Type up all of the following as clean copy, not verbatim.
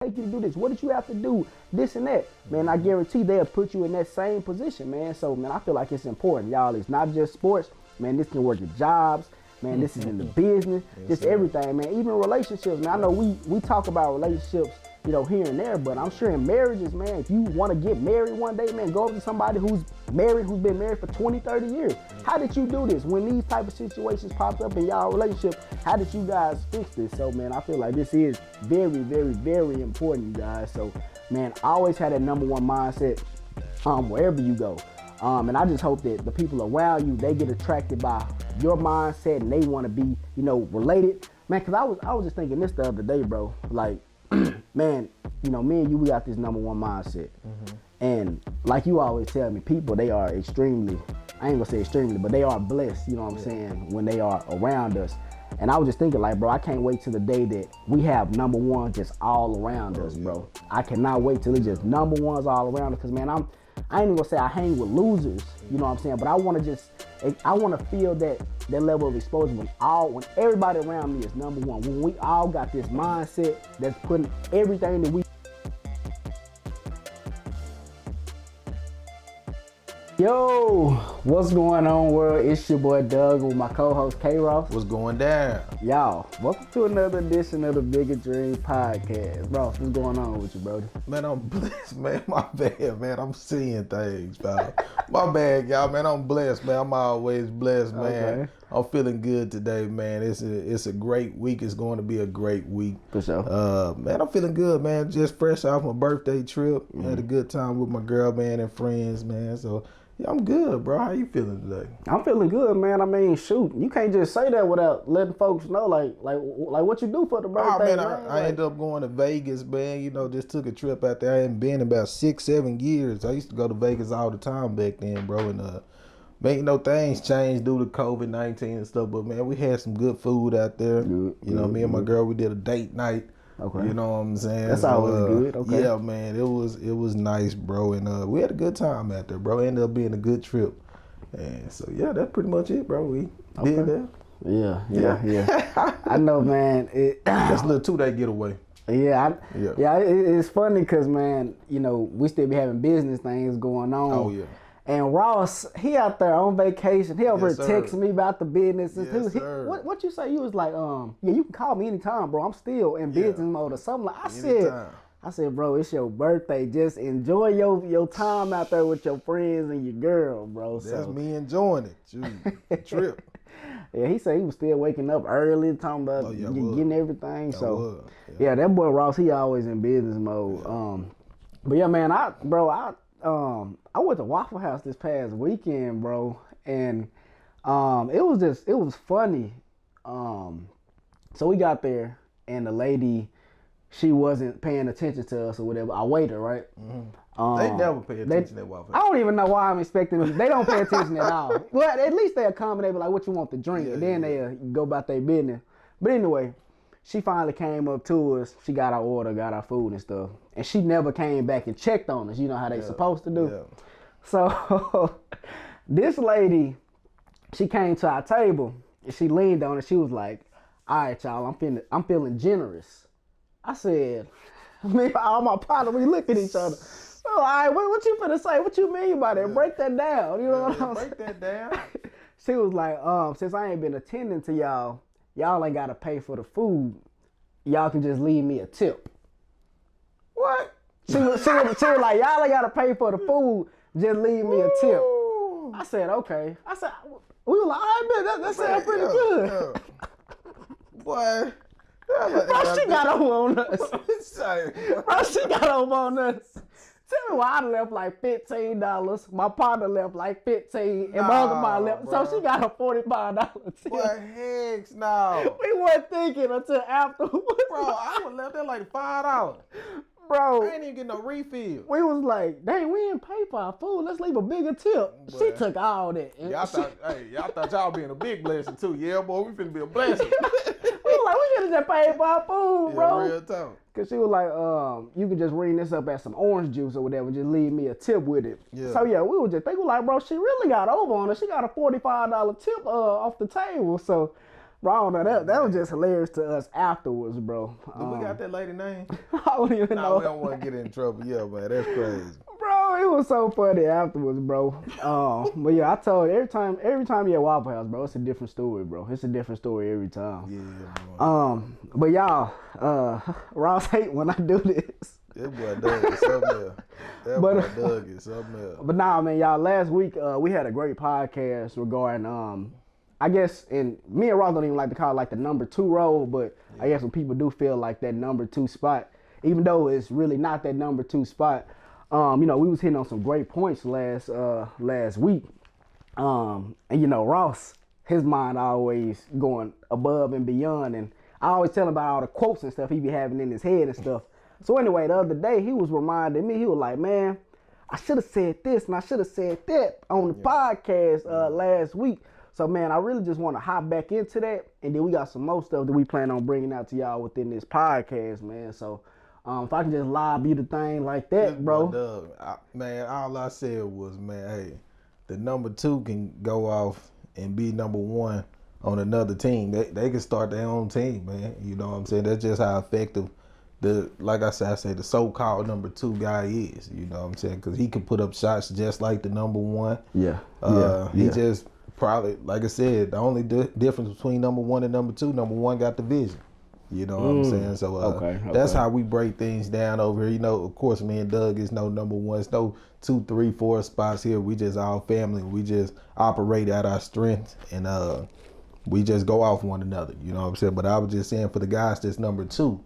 take you to do this? What did you have to do? This and that. Man, I guarantee they'll put you in that same position, man. So, man, I feel like it's important, y'all. It's not just sports. Man, this can work at jobs. Man, this is in the business. Just everything, man. Even relationships, man. I know we talk about relationships, you know, here and there, but I'm sure in marriages, man, if you want to get married one day, man, go up to somebody who's married, who's been married for 20, 30 years. How did you do this? When these type of situations popped up in y'all relationship, how did you guys fix this? So, man, I feel like this is very, very, very important, guys. So, man, I always had that number one mindset wherever you go. And I just hope that the people around you, they get attracted by your mindset and they want to be, you know, related. Man, because I was just thinking this the other day, bro. Like, man, you know, me and you, we got this number one mindset. And like you always tell me, people, they are extremely, I ain't gonna say extremely, but they are blessed, you know what I'm saying, when they are around us. And I was just thinking, like, bro, I can't wait till the day that we have number one just all around us, bro. I cannot wait till it's just number ones all around us, because, man, I ain't even gonna say I hang with losers, you know what I'm saying, but I want to feel that level of exposure when everybody around me is number one, when we all got this mindset that's putting everything that we. Yo, what's going on, world? It's your boy Doug with my co-host K-Ross. What's going down? Y'all, welcome to another edition of the Bigger Dream Podcast. Ross, what's going on with you, brody? Man, I'm blessed, man. My bad, man. I'm seeing things, pal. My bad, y'all, man. I'm blessed, man. I'm always blessed, man. Okay. I'm feeling good today, man. It's a great week. It's going to be a great week. For sure. Man, I'm feeling good, man. Just fresh off my birthday trip. Had a good time with my girl, man, and friends, man. So, yeah, I'm good, bro. How you feeling today? I'm feeling good, man. I mean, shoot, you can't just say that without letting folks know, like what you do for the birthday. Oh, man, I ended up going to Vegas, man. You know, just took a trip out there. I hadn't been in about 6-7 years. I used to go to Vegas all the time back then, bro. And man, you know, things changed due to COVID-19 and stuff. But man, we had some good food out there. You know, me and my girl, we did a date night. Okay. You know what I'm saying? That's always good. Okay. Yeah, man, it was nice, bro, and we had a good time out there, bro. It ended up being a good trip, and so yeah, that's pretty much it, bro. We did that. Yeah. I know, man. That's a little 2-day getaway. It's funny because, man, you know, we still be having business things going on. Oh yeah. And Ross, he out there on vacation. He over here texting me about the business. Yes, sir. What you say? You was like, yeah, you can call me anytime, bro. I'm still in business mode or something. Like I said, bro, it's your birthday. Just enjoy your time out there with your friends and your girl, bro. That's me enjoying it. Trip. Yeah, he said he was still waking up early, talking about getting everything. Yeah, that boy Ross, he always in business mode. Yeah. But yeah, man, I went to Waffle House this past weekend, bro, and it was funny. So we got there, and the lady, she wasn't paying attention to us or whatever. I waited, right? Mm-hmm. They never pay attention at Waffle House. I don't even know why I'm expecting them. They don't pay attention at all. Well, at least they accommodate, like, what you want to drink, and then they go about their business. But anyway, she finally came up to us. She got our order, got our food and stuff. And she never came back and checked on us. You know how they supposed to do. Yeah. So this lady, she came to our table and she leaned on it. She was like, "All right, y'all, I'm feeling generous." I said, me, all my partners, we looked at each other. Oh, all right, what you finna say? What you mean by that? Yeah. Break that down. You know what I'm saying? Break that down. She was like, since I ain't been attending to y'all ain't gotta pay for the food. Y'all can just leave me a tip. What? She was like, y'all ain't gotta pay for the food. Just leave me a tip. I said, okay. I said, we were like, all right, man, that sounds pretty good. Boy. Bro, she got over on us. Bro, she got over on us. Tell me why I left like $15. My partner left like $15, and my other partner left. Bro. So she got a $45 tip. What heck no? We weren't thinking until afterwards. Bro, I would left there like $5. Bro, I ain't even get no refill. We was like, dang, we didn't pay for our food. Let's leave a bigger tip. Boy. She took all that. Y'all thought y'all being a big blessing too. Yeah, boy, we finna be a blessing. We was like, we could have just paid for our food, bro. Real talk. Cause she was like, you could just ring this up as some orange juice or whatever. Just leave me a tip with it. Yeah. So yeah, we were just thinking like, bro, she really got over on us. She got a $45 tip off the table. So Bro, I don't know. That was just hilarious to us afterwards, bro. Do we got that lady name? I don't even know. We don't want to get in trouble. Yeah, man, that's crazy. Bro, it was so funny afterwards, bro. But yeah, I told you, every time you're at Waffle House, bro, it's a different story, bro. It's a different story every time. Yeah, man. But y'all, Ross hate when I do this. That boy Doug is something else. That boy Doug is something else. But nah, man, y'all, last week we had a great podcast regarding I guess, and me and Ross don't even like to call it like the number 2 role, but I guess when people do feel like that number 2 spot, even though it's really not that number 2 spot, we was hitting on some great points last week. And Ross, his mind always going above and beyond, and I always tell him about all the quotes and stuff he be having in his head and stuff. So anyway, the other day he was reminding me, he was like, man, I should have said this and I should have said that on the podcast last week. So, man, I really just want to hop back into that. And then we got some more stuff that we plan on bringing out to y'all within this podcast, man. So, if I can just lob you the thing like that, bro. Man, all I said was, man, hey, the number 2 can go off and be number 1 on another team. They can start their own team, man. You know what I'm saying? That's just how effective like I said, the so-called number 2 guy is. You know what I'm saying? Because he can put up shots just like the number 1. Yeah. He just... Probably, like I said, the only difference between number 1 and number 2, number 1 got the vision. You know what I'm saying? So that's how we break things down over here. Of course, me and Doug is no number 1. It's no 2, 3, 4 spots here. We just all family. We just operate at our strength, and we just go off one another. You know what I'm saying? But I was just saying for the guys that's number 2,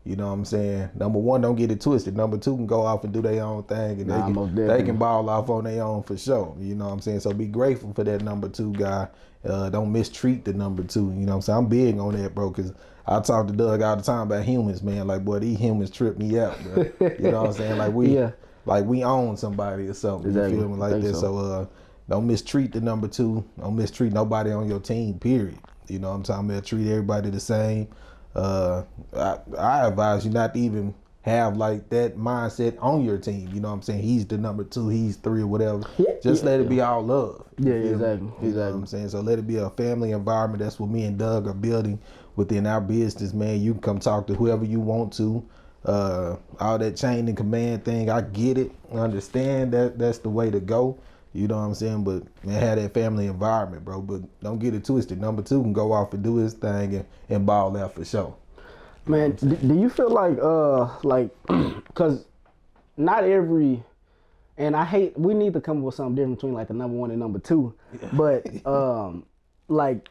you know what I'm saying? Number 1, don't get it twisted. Number 2 can go off and do their own thing, and they can ball off on their own for sure. You know what I'm saying? So be grateful for that number 2 guy. Don't mistreat the number 2. You know what I'm saying? I'm big on that, bro, because I talk to Doug all the time about humans, man. Like, boy, these humans trip me out, bro. You know what I'm saying? Like we own somebody or something. Exactly. You feel me? Like that. So don't mistreat the number 2. Don't mistreat nobody on your team, period. You know what I'm talking about? Treat everybody the same. I advise you not to even have like that mindset on your team. You know what I'm saying? He's the number 2, he's 3 or whatever. Just let it be all love. Yeah, exactly. You know what I'm saying? So let it be a family environment. That's what me and Doug are building within our business, man. You can come talk to whoever you want to. All that chain and command thing, I get it. I understand that's the way to go. You know what I'm saying? But man, have that family environment, bro. But don't get it twisted. Number 2 can go off and do his thing and ball out for sure. Man, do you feel like, because not every, and we need to come up with something different between like the number 1 and number 2. But like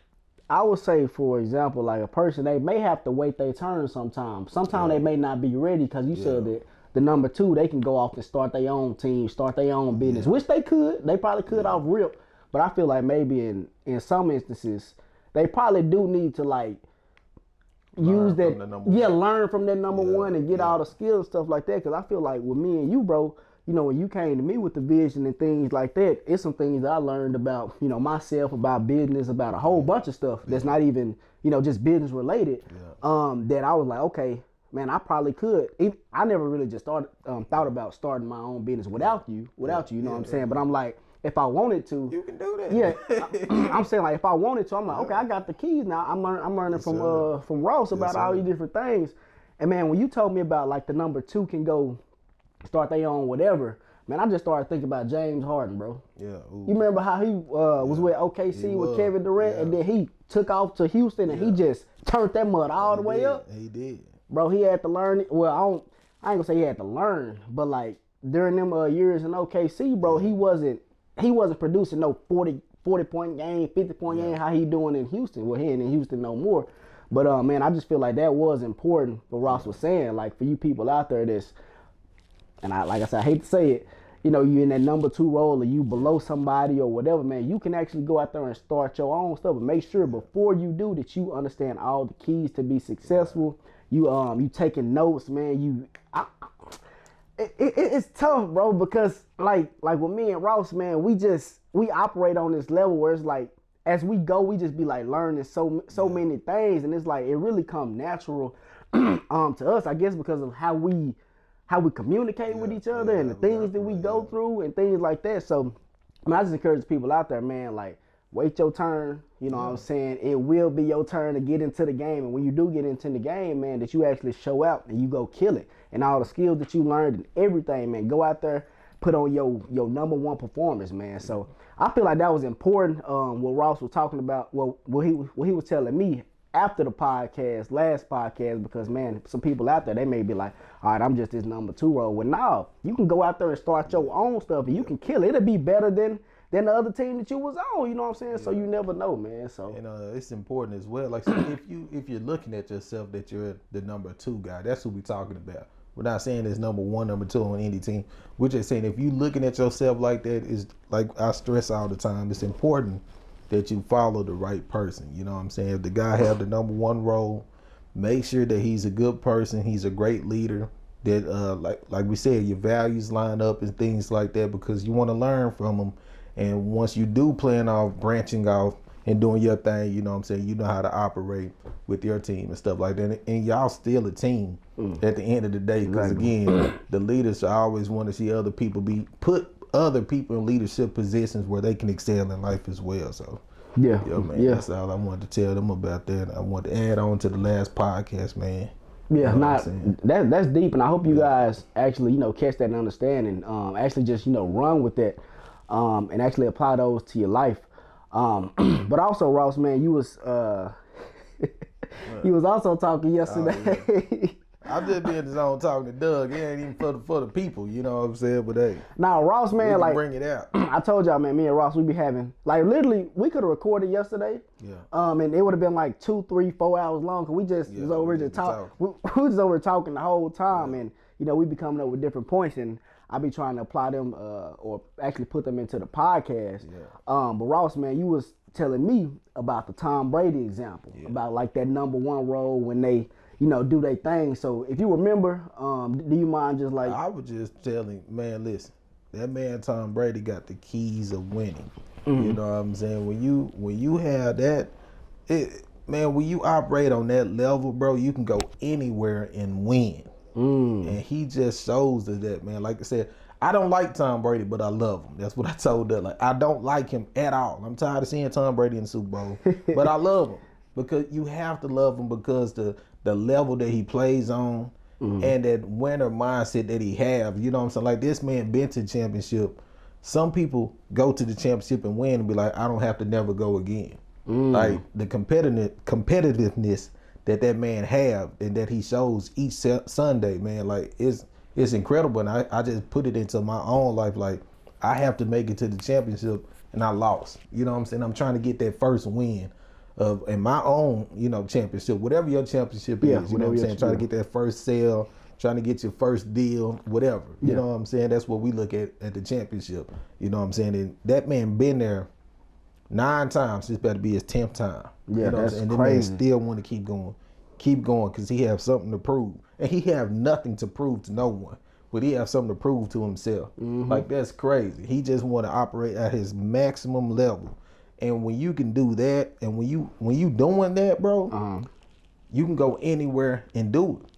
I would say, for example, like a person, they may have to wait their turn sometimes. Sometimes they may not be ready because you said that the number 2, they can go off and start their own team, start their own business, which they could. They probably could off rip. But I feel like maybe in some instances, they probably do need to like use that. Learn from that number 1 and get all the skills and stuff like that. Because I feel like with me and you, bro, when you came to me with the vision and things like that, it's some things that I learned about, myself, about business, about a whole bunch of stuff that's not even, just business related. That I was like, okay, man, I probably could. I never really just thought about starting my own business without you, you know what I'm saying? But I'm like, if I wanted to, you can do that. Yeah, I'm saying like if I wanted to, I'm like, okay, I got the keys now. I'm learning from Ross about all these different things. And man, when you told me about like the number 2 can go start their own whatever, man, I just started thinking about James Harden, bro. Yeah. Ooh. You remember how he was with OKC with Kevin Durant, and then he took off to Houston and he just turned that mud all the way up. He did. Bro, he had to learn. Well, I ain't gonna say he had to learn, but like during them years in OKC, bro, he wasn't producing no 40 point game, 50 point game how he doing in Houston. Well, he ain't in Houston no more. But man, I just feel like that was important. What Ross was saying, like for you people out there, and like I said, I hate to say it, you in that number 2 role or you below somebody or whatever, man, you can actually go out there and start your own stuff. But make sure before you do that you understand all the keys to be successful. You taking notes, man. It's tough, bro, because like with me and Ross, man, we operate on this level where it's like as we go, we just be like learning so many things, and it's like it really come natural to us, I guess, because of how we communicate with each other and the things that we go through and things like that. So I mean, I just encourage people out there, man, like wait your turn. You know what I'm saying? It will be your turn to get into the game. And when you do get into the game, man, that you actually show out and you go kill it. And all the skills that you learned and everything, man, go out there, put on your number one performance, man. So I feel like that was important. What Ross was talking about, what he was telling me after the last podcast, because man, some people out there, they may be like, all right, I'm just this number 2 role. Well, no, you can go out there and start your own stuff and you can kill it. It'll be better than the other team that you was on, you know what I'm saying? Yeah. So you never know, man. So it's important as well. Like, so if you're looking at yourself that you're the number 2 guy, that's who we're talking about. We're not saying it's number 1, number 2 on any team. We're just saying if you looking at yourself like that, is like I stress all the time, it's important that you follow the right person. You know what I'm saying? If the guy have the number 1 role, make sure that he's a good person, he's a great leader, that like we said, your values line up and things like that, because you want to learn from them. And once you do plan off branching off and doing your thing, you know what I'm saying, you know how to operate with your team and stuff like that. And y'all still a team at the end of the day, because again, the leaders always want to see other people put other people in leadership positions where they can excel in life as well. So man, that's all I wanted to tell them about that. I want to add on to the last podcast, man. Yeah, that's deep, and I hope you guys actually, catch that and understand, and actually just, run with that, and actually apply those to your life. But also, Ross, man, you was you was also talking yesterday. I'm just being the zone talking to Doug. It ain't even for the people, you know what I'm saying? But hey, now Ross, man, like bring it out. I told y'all, man, me and Ross, we be having like literally we could have recorded yesterday. Yeah. And it would have been like 2, 3, 4 hours long, cause we just was over here talking. We was over talking the whole time, and we be coming up with different points, and I be trying to apply them or actually put them into the podcast. Yeah. But Ross, man, you was telling me about the Tom Brady example, about like that number 1 role when they do their thing. So if you remember, do you mind just like... I was just telling, man, listen, that man Tom Brady got the keys of winning. Mm-hmm. You know what I'm saying? When you have that, when you operate on that level, bro, you can go anywhere and win. And he just shows us that, man. Like I said, I don't like Tom Brady, but I love him. That's what I told her. Like, I don't like him at all. I'm tired of seeing Tom Brady in the Super Bowl, but I love him, because you have to love him because the level that he plays on, and that winner mindset that he have. You know what I'm saying? Like, this man been to the championship. Some people go to the championship and win and be like, I don't have to never go again. Like, the competitiveness that man have and that he shows each Sunday, man, like, it's incredible. And I just put it into my own life. Like, I have to make it to the championship and I lost. You know what I'm saying? I'm trying to get that first win in my own, championship, whatever your championship is, you know what I'm saying? Trying to get that first sale, trying to get your first deal, whatever. You know what I'm saying? That's what we look at the championship. You know what I'm saying? And that man been there 9 times. This better be his 10th time. Yeah, you know that's and crazy. The man still want to keep going because he have something to prove. And he have nothing to prove to no one, but he have something to prove to himself. Like, that's crazy. He just want to operate at his maximum level. And when you can do that, and when you doing that, bro, you can go anywhere and do it.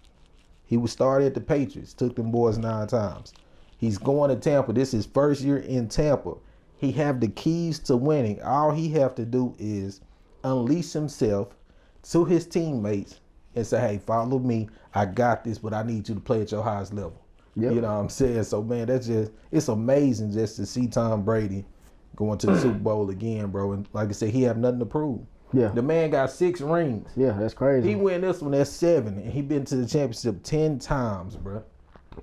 He was started at the Patriots, took them boys 9 times. He's going to Tampa. This is his first year in Tampa. He have the keys to winning. All he have to do is unleash himself to his teammates and say, hey, follow me. I got this, but I need you to play at your highest level. Yep. You know what I'm saying? So, man, it's amazing just to see Tom Brady going to the Super Bowl again, bro. And like I said, he have nothing to prove. Yeah. The man got 6 rings. Yeah, that's crazy. He win this one at 7, and he been to the championship 10 times, bro.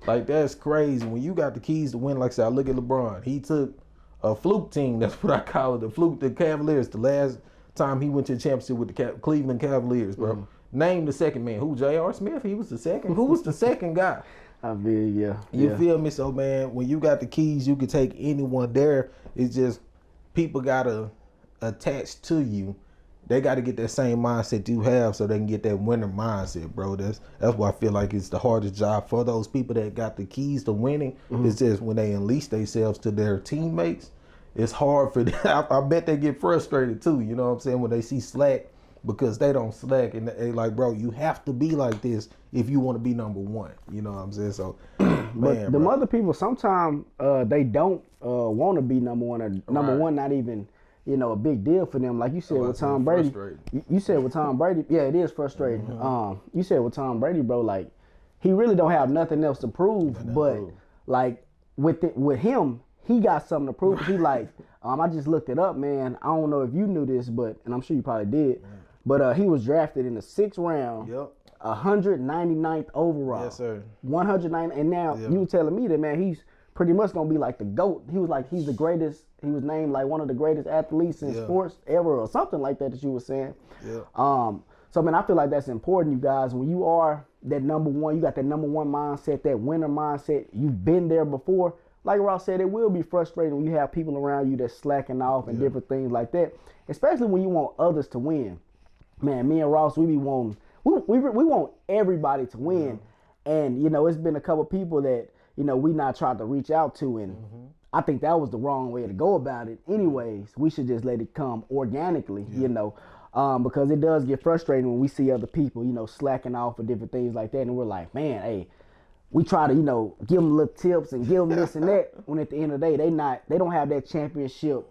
Like, that's crazy. When you got the keys to win, like I said, I look at LeBron. He took a fluke team. That's what I call it, the Cavaliers. The last time he went to the championship with the Cleveland Cavaliers, bro. Name the second man. Who? J.R. Smith? He was the second. Who was the second guy? I feel, You feel me? So, man, when you got the keys, you can take anyone there. It's just people got to attach to you. They got to get that same mindset you have so they can get that winner mindset, bro. That's why I feel like it's the hardest job for those people that got the keys to winning. It's just when they unleash themselves to their teammates, it's hard for them. I bet they get frustrated too, you know what I'm saying, when they see slack, because they don't slack, and they like, bro, you have to be like this if you want to be number 1. You know what I'm saying? So, but the other people sometimes they don't want to be number 1 or number 1, not even a big deal for them. Like you said with Tom Brady. You said with Tom Brady, yeah, it is frustrating. You said with Tom Brady, bro, like he really don't have nothing else to prove, but like with him, he got something to prove. He like, I just looked it up, man. I don't know if you knew this, and I'm sure you probably did, but he was drafted in the 6th round. Yep. 199th overall. Yes, sir. 190, and now you were telling me that, man, he's pretty much gonna be like the GOAT. He was like, he's the greatest. He was named like one of the greatest athletes in sports ever, or something like that you were saying. Yeah. So man, I feel like that's important, you guys. When you are that number one, you got that number one mindset, that winner mindset. You've been there before. Like Ross said, it will be frustrating when you have people around you that's slacking off and different things like that. Especially when you want others to win. Man, me and Ross, we be wanting. We want everybody to win, and it's been a couple people that we not tried to reach out to, and I think that was the wrong way to go about it. Anyways, we should just let it come organically, because it does get frustrating when we see other people slacking off for different things like that, and we're like, man, hey, we try to give them little tips and give them this and that. When at the end of the day, they don't have that championship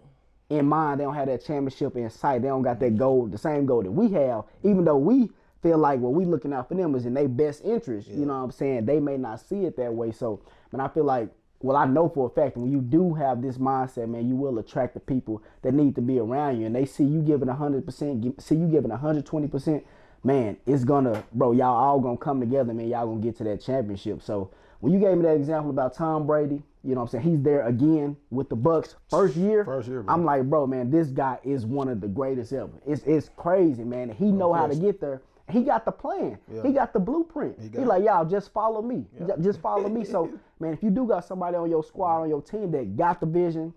in mind. They don't have that championship in sight. They don't got that goal, the same goal that we have, even though we feel like what we looking out for them is in their best interest. You know what I'm saying? They may not see it that way. So, man, I feel like, well, I know for a fact when you do have this mindset, man, you will attract the people that need to be around you. And they see you giving 100%, see you giving 120%, man, it's gonna, bro, y'all all gonna come together, man. Y'all gonna get to that championship. So when you gave me that example about Tom Brady, you know what I'm saying? He's there again with the Bucks first year. Bro. I'm like, bro, man, this guy is one of the greatest ever. It's crazy, man. He know how to get there. He got the plan. Yeah. He got the blueprint. He like, y'all, just follow me. Yeah. Just follow me. So, man, if you do got somebody on your squad, on your team that got the vision,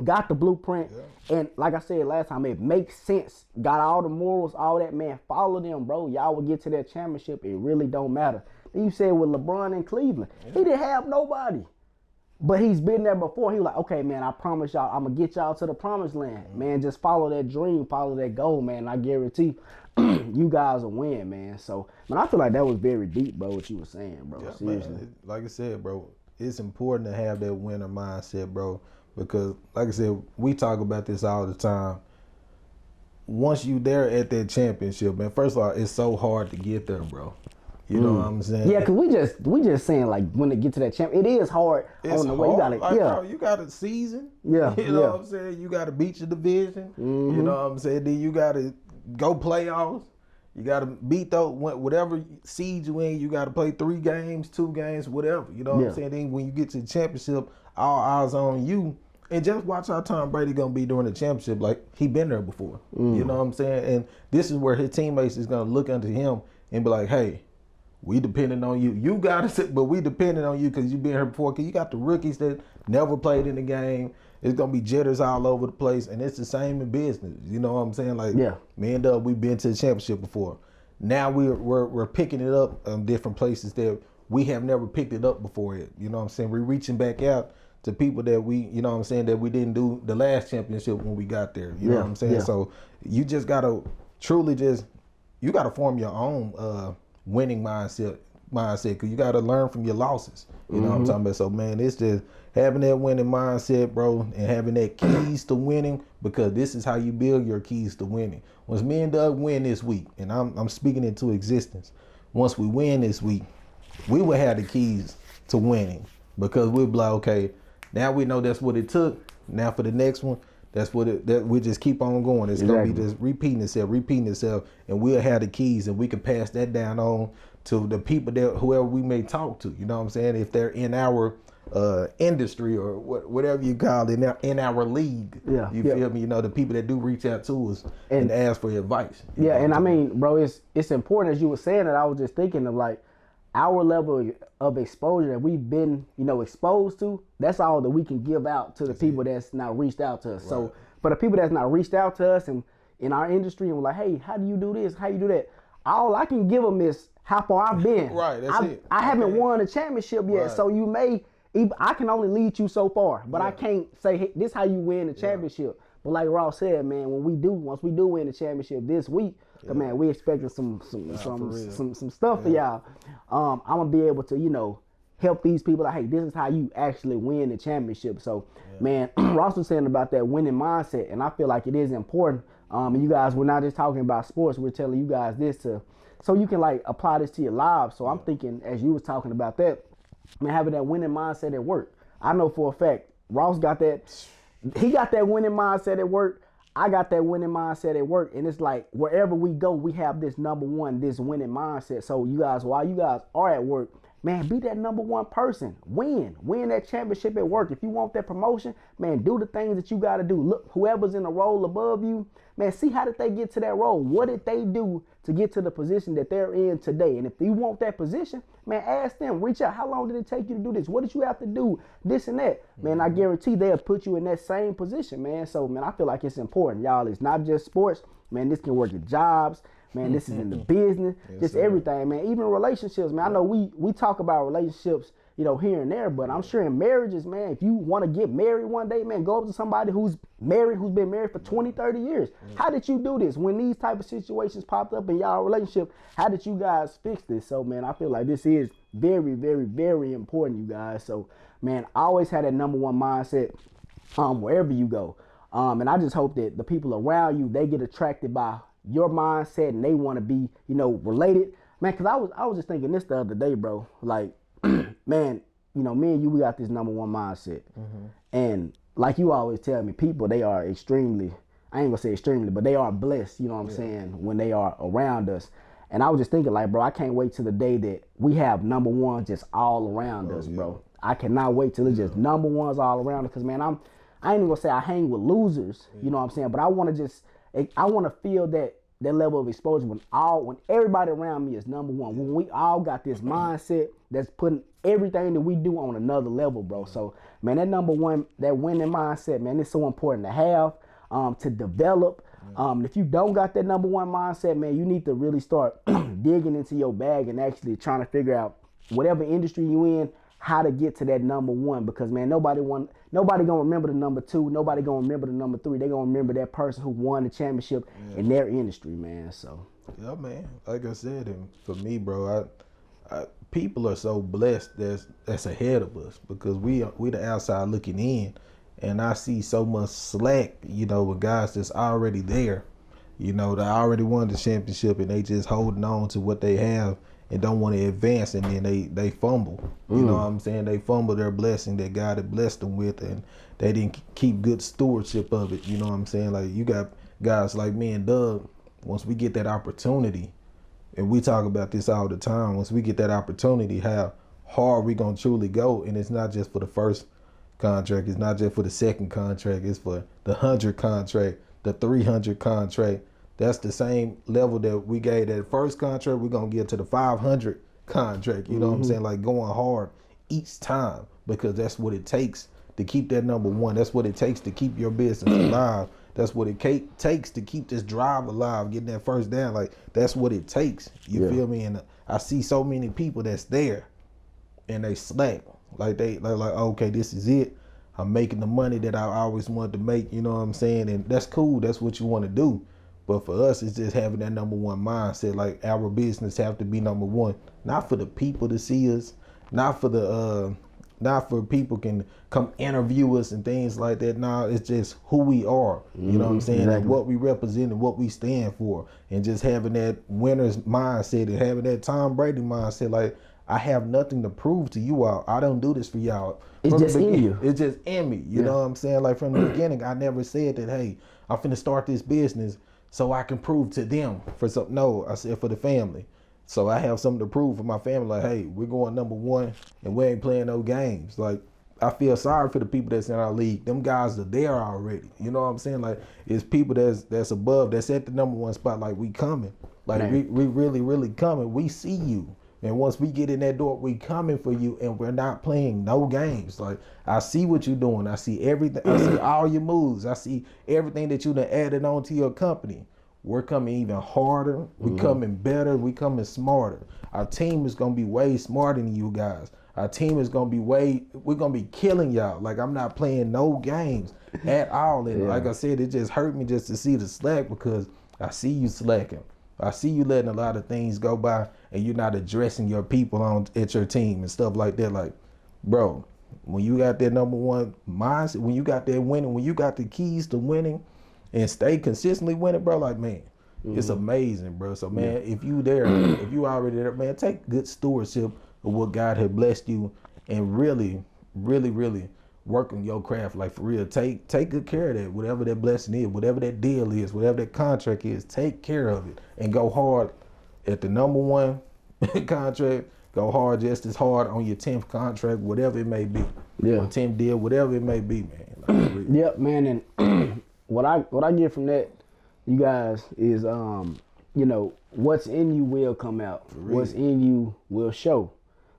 got the blueprint, and like I said last time, it makes sense, got all the morals, all that, man, follow them, bro. Y'all will get to that championship. It really don't matter. Then you said with LeBron in Cleveland, he didn't have nobody. But he's been there before. He was like, okay, man, I promise y'all, I'm going to get y'all to the promised land. Man, just follow that dream, follow that goal, man. I guarantee you guys will win, man. So, man, I feel like that was very deep, bro, what you were saying, bro. Yeah, seriously. Man, like I said, bro, it's important to have that winner mindset, bro, because, like I said, we talk about this all the time. Once you there at that championship, man, first of all, it's so hard to get there, bro. You know what I'm saying? Yeah, because we just saying, like, when they get to that champ, it is hard on the way. You gotta, bro, you got a season. Yeah. You know what I'm saying? You got to beat your division. You know what I'm saying? Then you got to go playoffs. You got to beat those, whatever seed you in, you got to play 3 games, 2 games, whatever. You know what I'm saying? Then when you get to the championship, all eyes on you. And just watch how Tom Brady going to be during the championship. Like, he been there before. You know what I'm saying? And this is where his teammates is going to look unto him and be like, hey, we depending on you. You got it, but we depending on you because you been here before. Because you got the rookies that never played in the game. It's going to be jitters all over the place. And it's the same in business. You know what I'm saying? Like, me and Doug, we've been to the championship before. Now we're picking it up in different places that we have never picked it up before. You know what I'm saying? We're reaching back out to people that we, you know what I'm saying, that we didn't do the last championship when we got there. You know what I'm saying? So you just got to truly you got to form your own winning mindset because you got to learn from your losses. You know what I'm talking about? So, man, it's just having that winning mindset, bro, and having that keys to winning, because this is how you build your keys to winning. Once me and Doug win this week, and I'm speaking into existence, once we win this week, we will have the keys to winning, because we'll be like, okay, now we know that's what it took. Now for the next one, that's what we just keep on going. It's gonna be just repeating itself, and we'll have the keys, and we can pass that down on to the people that whoever we may talk to. You know what I'm saying? If they're in our industry or whatever you call it, in our league. You feel me? You know, the people that do reach out to us and ask for advice. Yeah, and I mean, bro, it's important, as you were saying that. I was just thinking of like our level of exposure that we've been, exposed to. That's all that we can give out to the people that's not reached out to us. Right. So for the people that's not reached out to us and in our industry, and we're like, hey, how do you do this? How you do that? All I can give them is how far I've been. Right, that's it. I haven't won a championship yet, so you may. I can only lead you so far, but I can't say, hey, this is how you win the championship. But like Ross said, man, once we do win the championship this week, man, we expecting some stuff for y'all. I'm gonna be able to, help these people like, hey, this is how you actually win the championship. So, man, Ross was saying about that winning mindset, and I feel like it is important. And you guys, we're not just talking about sports. We're telling you guys this so you can like apply this to your lives. So I'm thinking, as you was talking about that, man, having that winning mindset at work. I know for a fact Ross got that. He got that winning mindset at work. I got that winning mindset at work, and it's like wherever we go, we have this number one, this winning mindset. So you guys, while you guys are at work, man, be that number one person. Win that championship at work. If you want that promotion, man, do the things that you got to do. Look, whoever's in the role above you, man, see how did they get to that role? What did they do to get to the position that they're in today? And if you want that position, man, ask them, reach out. How long did it take you to do this? What did you have to do? This and that. Man, I guarantee they'll put you in that same position, man. So, man, I feel like it's important, y'all. It's not just sports. Man, this can work at jobs. Man, this is in the business, just everything, man. Even relationships, man. I know we talk about relationships, here and there, but I'm sure in marriages, man, if you want to get married one day, man, go up to somebody who's married, who's been married for 20, 30 years. How did you do this? When these type of situations popped up in y'all relationship, how did you guys fix this? So, man, I feel like this is very, very, very important, you guys. So, man, I always had that number one mindset wherever you go. And I just hope that the people around you, they get attracted by your mindset and they want to be, related. Man, because I was just thinking this the other day, bro. Like, man, me and you, we got this number one mindset. And like you always tell me, people, they are extremely, I ain't gonna say extremely, but they are blessed, you know what I'm saying, when they are around us. And I was just thinking, like, bro, I can't wait till the day that we have number one just all around us, bro. I cannot wait till it's just number ones all around us. Because, man, I ain't even gonna say I hang with losers, you know what I'm saying, but I want to feel that level of exposure when everybody around me is number one. When we all got this mindset that's putting everything that we do on another level, bro. So, man, that number one, that winning mindset, man, it's so important to have, to develop. If you don't got that number one mindset, man, you need to really start digging into your bag and actually trying to figure out whatever industry you in, how to get to that number one. Because, man, nobody gonna remember the number two. Nobody gonna remember the number three. They gonna remember that person who won the championship in their industry, man. So yeah, man. Like I said, and for me, bro, I people are so blessed that's ahead of us, because we the outside looking in, and I see so much slack, with guys that's already there, they already won the championship and they just holding on to what they have and don't want to advance, and then they fumble. You know what I'm saying? They fumble their blessing that God had blessed them with, and they didn't keep good stewardship of it. You know what I'm saying? Like, you got guys like me and Doug, once we get that opportunity, and we talk about this all the time, once we get that opportunity, how hard we gonna truly go. And it's not just for the first contract, it's not just for the second contract, it's for the 100 contract, the 300 contract. That's the same level that we gave that first contract, we're going to get to the 500 contract. You know what I'm saying? Like, going hard each time, because that's what it takes to keep that number one. That's what it takes to keep your business alive. That's what it takes to keep this drive alive, getting that first down. Like, that's what it takes. You feel me? And I see so many people that's there and they slack. Like, they're like, okay, this is it. I'm making the money that I always wanted to make. You know what I'm saying? And that's cool. That's what you want to do. But for us, it's just having that number one mindset. Like, our business have to be number one, not for the people to see us, not for people can come interview us and things like that. No, it's just who we are. You know what I'm saying? Exactly. Like, what we represent and what we stand for, and just having that winner's mindset and having that Tom Brady mindset. Like, I have nothing to prove to you all. I don't do this for y'all. It's just in you. It's just in me. You know what I'm saying? Like, from the beginning, I never said that, hey, I'm finna start this business so I can prove to them for something. No, I said for the family. So I have something to prove for my family. Like, hey, we're going number one and we ain't playing no games. Like, I feel sorry for the people that's in our league. Them guys are there already. You know what I'm saying? Like, it's people that's above, that's at the number one spot. Like, we coming. Like, we really, really coming. We see you. And once we get in that door, we coming for you, and we're not playing no games. Like, I see what you're doing. I see everything. I see all your moves. I see everything that you done added on to your company. We're coming even harder. We coming better. We coming smarter. Our team is going to be way smarter than you guys. Our team is going to be we're going to be killing y'all. Like, I'm not playing no games at all. And like I said, it just hurt me just to see the slack, because I see you slacking. I see you letting a lot of things go by, and you're not addressing your people on at your team and stuff like that. Like, bro, when you got that number one mindset, when you got that winning, when you got the keys to winning, and stay consistently winning, bro, like, man, it's amazing, bro. So, man, if you there, if you already there, man, take good stewardship of what God had blessed you, and really, really, really work on your craft, like, for real. Take good care of that, whatever that blessing is, whatever that deal is, whatever that contract is. Take care of it and go hard at the number one contract. Go hard just as hard on your 10th contract, whatever it may be. Yeah. Or 10th deal, whatever it may be, man. Like, really. Yep, man. And what I get from that, you guys, is you know, what's in you will come out. What's in you will show.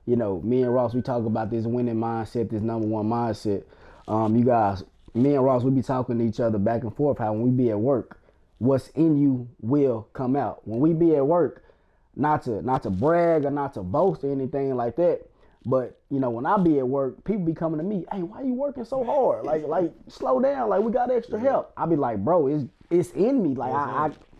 You know, me and Ross, we talk about this winning mindset, this number one mindset. You guys, me and Ross, we be talking to each other back and forth how when we be at work, what's in you will come out. When we be at work, not to brag or not to boast or anything like that, but you know, when I be at work, people be coming to me, hey, why you working so hard? Like slow down, like we got extra help. I be like, bro, it's in me. Like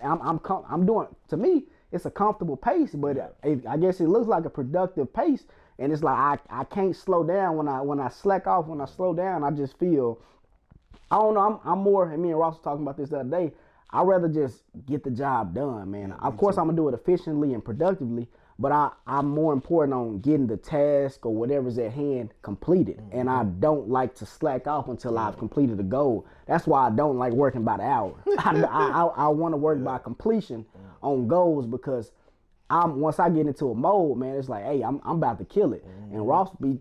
I'm doing, to me, it's a comfortable pace, but I guess it looks like a productive pace, and it's like I can't slow down when I slack off. When I slow down, I just feel, I don't know. I'm more, and me and Ross were talking about this the other day. I'd rather just get the job done, man. Of course, I'm gonna do it efficiently and productively, but I'm more important on getting the task or whatever's at hand completed. And I don't like to slack off until I've completed the goal. That's why I don't like working by the hour. I want to work by completion on goals, because once I get into a mode, man, it's like, hey, I'm about to kill it. And Ross be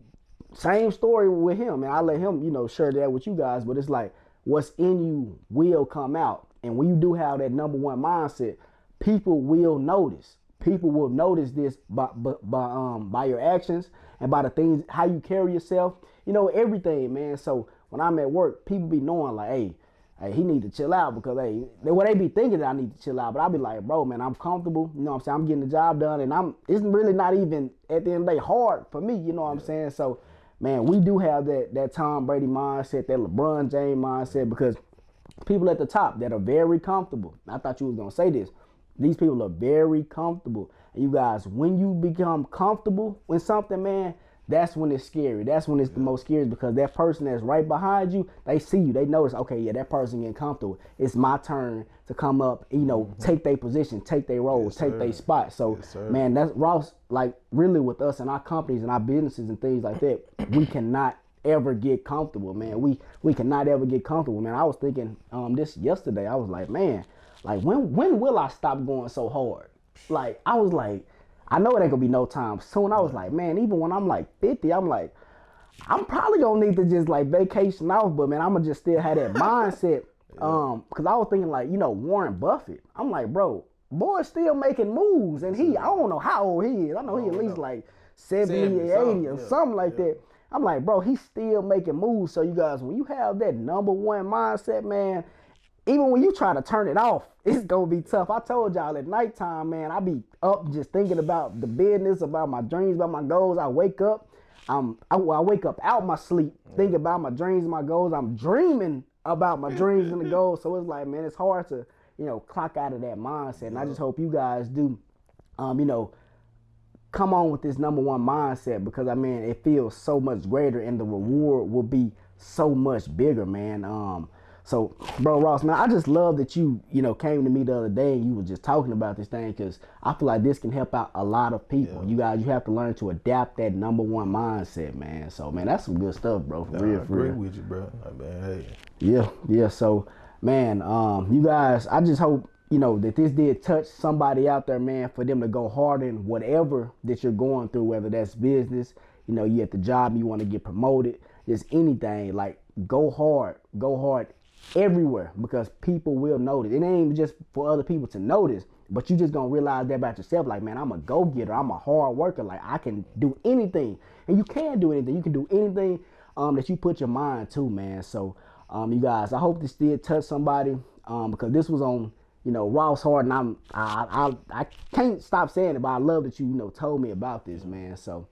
same story with him, and I let him, you know, share that with you guys. But it's like, what's in you will come out. And when you do have that number one mindset, people will notice. People will notice this by your actions and by the things, how you carry yourself, you know, everything, man. So when I'm at work, people be knowing like, hey, he need to chill out, because they be thinking that I need to chill out, but I'll be like, bro, man, I'm comfortable. You know what I'm saying? I'm getting the job done, and it's really not even at the end of the day hard for me. You know what I'm saying? So, man, we do have that Tom Brady mindset, that LeBron James mindset, because people at the top that are very comfortable. I thought you was gonna say this. These people are very comfortable. And you guys, when you become comfortable with something, man, that's when it's scary. That's when it's the most scary, because that person that's right behind you, they see you. They notice, okay, yeah, that person getting comfortable. It's my turn to come up, you know, take their position, take their roles, take their spot. So, man, that's Ross, like, really with us and our companies and our businesses and things like that, we cannot ever get comfortable, man. We cannot ever get comfortable, man. I was thinking this yesterday. I was like, man, like when will I stop going so hard? Like, I was like, I know it ain't gonna be no time soon. I was like, man, even when I'm like 50, I'm like, I'm probably gonna need to just like vacation off, but man, I'm gonna just still have that mindset. Cause I was thinking like, you know, Warren Buffett. I'm like, bro, boy's still making moves, and I don't know how old he is. I know he at least like 70 or 80 or something like that. I'm like, bro, he's still making moves. So you guys, when you have that number one mindset, man, even when you try to turn it off, it's gonna be tough. I told y'all at nighttime, man, I be up just thinking about the business, about my dreams, about my goals. I wake up, I wake up out my sleep, thinking about my dreams and my goals. I'm dreaming about my dreams and the goals. So it's like, man, it's hard to, you know, clock out of that mindset. And I just hope you guys do, you know, come on with this number one mindset, because I mean, it feels so much greater and the reward will be so much bigger, man. So, bro, Ross, man, I just love that you know, came to me the other day and you were just talking about this thing, because I feel like this can help out a lot of people. You guys, you have to learn to adapt that number one mindset, man. So, man, that's some good stuff, bro. For real, I agree with you, bro. I mean, hey. Yeah. So, man, you guys, I just hope, you know, that this did touch somebody out there, man, for them to go hard in whatever that you're going through, whether that's business, you know, you at the job, you want to get promoted, just anything. Like, go hard everywhere, because people will notice. It ain't even just for other people to notice, but you just gonna realize that about yourself. Like, man, I'm a go-getter. I'm a hard worker. Like, I can do anything, and you can do anything. You can do anything that you put your mind to, man. So, you guys, I hope this did touch somebody, because this was on, you know, Ross Hard, and I can't stop saying it, but I love that you know, told me about this, man. So,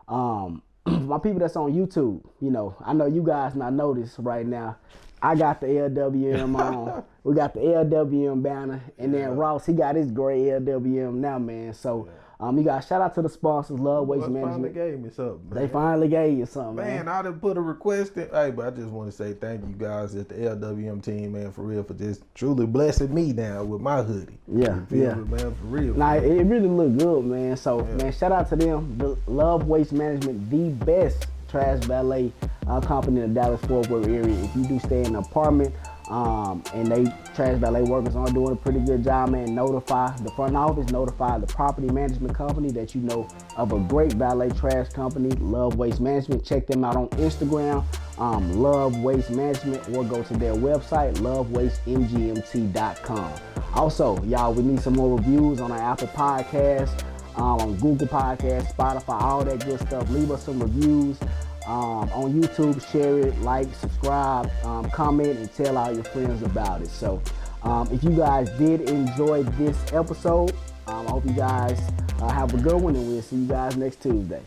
my people that's on YouTube, you know, I know you guys not notice right now. I got the LWM on. We got the LWM banner, and then Ross, he got his gray LWM now, man. So, you got shout out to the sponsors, Love Waste Management. Finally gave me something, man. They finally gave you something, man. I done put a request in. Hey, but I just want to say thank you guys at the LWM team, man, for real, for just truly blessing me now with my hoodie. Yeah, me, man, for real. Nah, it really look good, man. So, man, shout out to them. The Love Waste Management, the best trash valet company in the Dallas-Fort Worth area. If you do stay in an apartment, and they trash valet workers aren't doing a pretty good job, man, notify the front office, notify the property management company that you know of a great valet trash company, Love Waste Management. Check them out on Instagram, Love Waste Management, or go to their website, lovewastemgmt.com. Also, y'all, we need some more reviews on our Apple Podcasts, on Google Podcasts, Spotify, all that good stuff. Leave us some reviews. On YouTube, share it, like, subscribe, comment, and tell all your friends about it. So if you guys did enjoy this episode, I hope you guys have a good one, and we'll see you guys next Tuesday.